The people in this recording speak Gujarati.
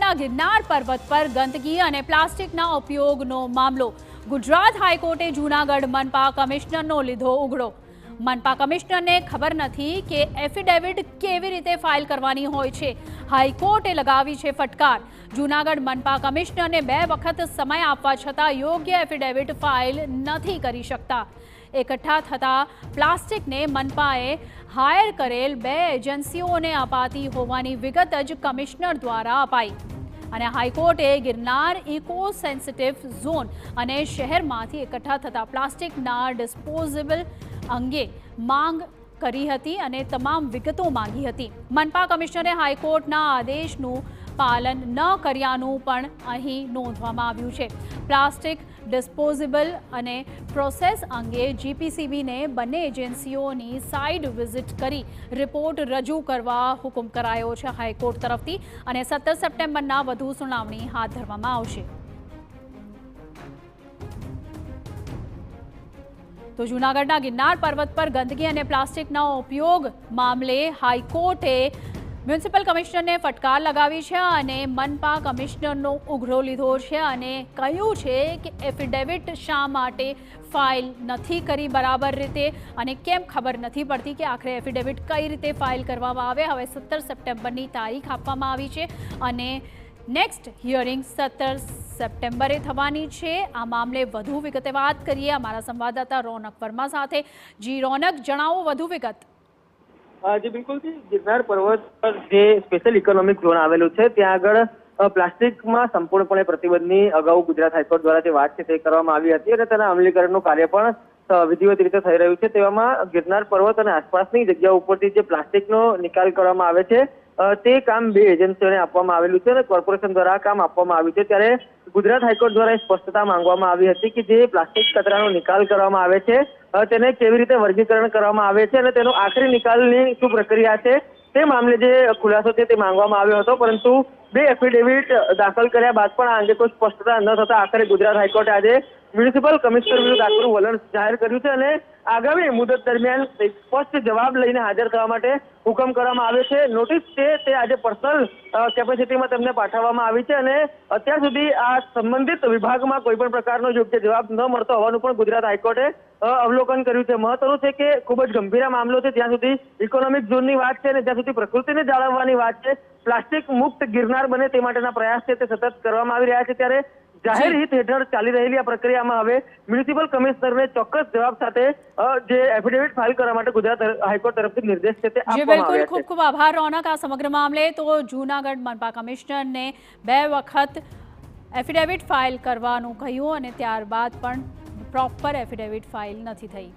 જૂનાગઢના ગિરનાર પર્વત પર ગંદકી અને પ્લાસ્ટિકના ઉપયોગનો મામલો. ગુજરાત હાઈકોર્ટે જૂનાગઢ મનપા કમિશનરનો લીધો ઉઘડો. મનપા કમિશનરને ખબર નથી કે એફિડેવિટ કેવી રીતે ફાઇલ કરવાની હોય છે. હાઈકોર્ટે લગાવી છે ફટકાર. જૂનાગઢ મનપા કમિશનરને 2 વખત સમય આપવા છતાં યોગ્ય એફિડેવિટ ફાઇલ નથી કરી શકતા. એકઠા થતા પ્લાસ્ટિકને મનપાએ હાયર કરેલ 2 એજન્સીઓને અપાતી હોવાની વિગત જ કમિશનર દ્વારા અપાઈ અને હાઈકોર્ટે ગિરનાર ઇકો સેન્સિટિવ ઝોન અને શહેરમાંથી એકઠા થતા પ્લાસ્ટિકના ડિસ્પોઝેબલ અંગે માંગ કરી હતી અને તમામ વિગતો માંગી હતી. મનપા કમિશનરે હાઈકોર્ટના આદેશનું પાલન ન કર્યાનું પણ અહીં નોંધવામાં આવ્યું છે. પ્લાસ્ટિક ડિસ્પોઝેબલ અને પ્રોસેસ અંગે જીપીસીબીને બંને એજન્સીઓની સાઇટ વિઝિટ કરી રિપોર્ટ રજૂ કરવા હુકમ કરાયો છે હાઈકોર્ટ તરફથી અને 17 સપ્ટેમ્બરના વધુ સુનાવણી હાથ ધરવામાં આવશે. તો જૂનાગઢના ગિરનાર પર્વત પર ગંદકી અને પ્લાસ્ટિકના ઉપયોગ મામલે હાઈકોર્ટે મ્યુનિસિપલ કમિશનરને ફટકાર લગાવી છે અને મનપા કમિશનરનો ઉઘડો લીધો છે અને કહ્યું છે કે એફિડેવિટ શા માટે ફાઇલ નથી કરી બરાબર રીતે અને કેમ ખબર નથી પડતી કે આખરે એફિડેવિટ કઈ રીતે ફાઇલ કરવામાં આવે. હવે 17 સપ્ટેમ્બરની તારીખ આપવામાં આવી છે અને નેક્સ્ટ હિયરિંગ 17 સપ્ટેમ્બરે થવાની છે. આ મામલે વધુ વિગતે વાત કરીએ અમારા સંવાદદાતા રોનક વર્મા સાથે. જી રોનક, જણાવો વધુ વિગત. જી બિલકુલ, ગિરનાર પર્વત પર જે સ્પેશિયલ ઇકોનોમિક ઝોન આવેલું છે ત્યાં આગળ પ્લાસ્ટિકમાં સંપૂર્ણપણે પ્રતિબંધની અગાઉ ગુજરાત હાઈકોર્ટ દ્વારા જે વાત છે તે કરવામાં આવી હતી અને તેના અમલીકરણનું કાર્ય પણ વિધિવત રીતે થઈ રહ્યું છે. તેવામાં ગિરનાર પર્વત અને આસપાસની જગ્યાઓ ઉપરથી જે પ્લાસ્ટિકનો નિકાલ કરવામાં આવે છે તે કામ 2 એજન્સીઓને આપવામાં આવેલું છે અને કોર્પોરેશન દ્વારા કામ આપવામાં આવ્યું છે. ત્યારે ગુજરાત હાઈકોર્ટ દ્વારા સ્પષ્ટતા માંગવામાં આવી હતી કે જે પ્લાસ્ટિક કચરાનો નિકાલ કરવામાં આવે છે તેને કેવી રીતે વર્ગીકરણ કરવામાં આવે છે અને તેનો આખરી નિકાલની શું પ્રક્રિયા છે તે મામલે જે ખુલાસો છે તે માંગવામાં આવ્યો હતો. પરંતુ 2 એફિડેવિટ દાખલ કર્યા બાદ પણ આ અંગે કોઈ સ્પષ્ટતા ન થતા આખરે ગુજરાત હાઈકોર્ટે આજે મ્યુનિસિપલ કમિશનર વિરુદ્ધ આગળનું વલણ જાહેર કર્યું છે અને આગામી મુદત દરમિયાન સ્પષ્ટ જવાબ લઈને હાજર થવા માટે હુકમ કરવામાં આવ્યો છે. નોટિસ છે તે આજે પર્સનલ કેપેસિટીમાં તેમને પાઠવવામાં આવી છે અને અત્યાર સુધી આ સંબંધિત વિભાગમાં કોઈ પણ પ્રકારનો યોગ્ય જવાબ ન મળતો હોવાનું પણ ગુજરાત હાઈકોર્ટે અવલોકન કર્યું છે. મહત્વનું છે કે ખૂબ જ ગંભીર મામલો છે. જ્યાં સુધી ઇકોનોમિક ઝોનની વાત છે અને જ્યાં સુધી પ્રકૃતિને જાળવવાની વાત છે, પ્લાસ્ટિક મુક્ત ગિરનાર બને તે માટેના પ્રયાસ છે તે સતત કરવામાં આવી રહ્યા છે. ત્યારે જાહેર હિત હેઠળ ચાલી રહેલી આ પ્રક્રિયામાં હવે મ્યુનિસિપલ કમિશનરને ચોક્કસ જવાબ સાથે જે એફિડેવિટ ફાઇલ કરવા માટે ગુજરાત હાઈકોર્ટ તરફથી નિર્દેશ છે તે આપવામાં આવ્યા છે. ખૂબ ખૂબ આભાર રોનક. આ સમગ્ર મામલે તો જૂનાગઢ મનપા કમિશનરને 2 વખત એફિડેવિટ ફાઇલ કરવાનું કહ્યું અને ત્યારબાદ પણ પ્રોપર એફિડેવિટ ફાઇલ નથી થઈ.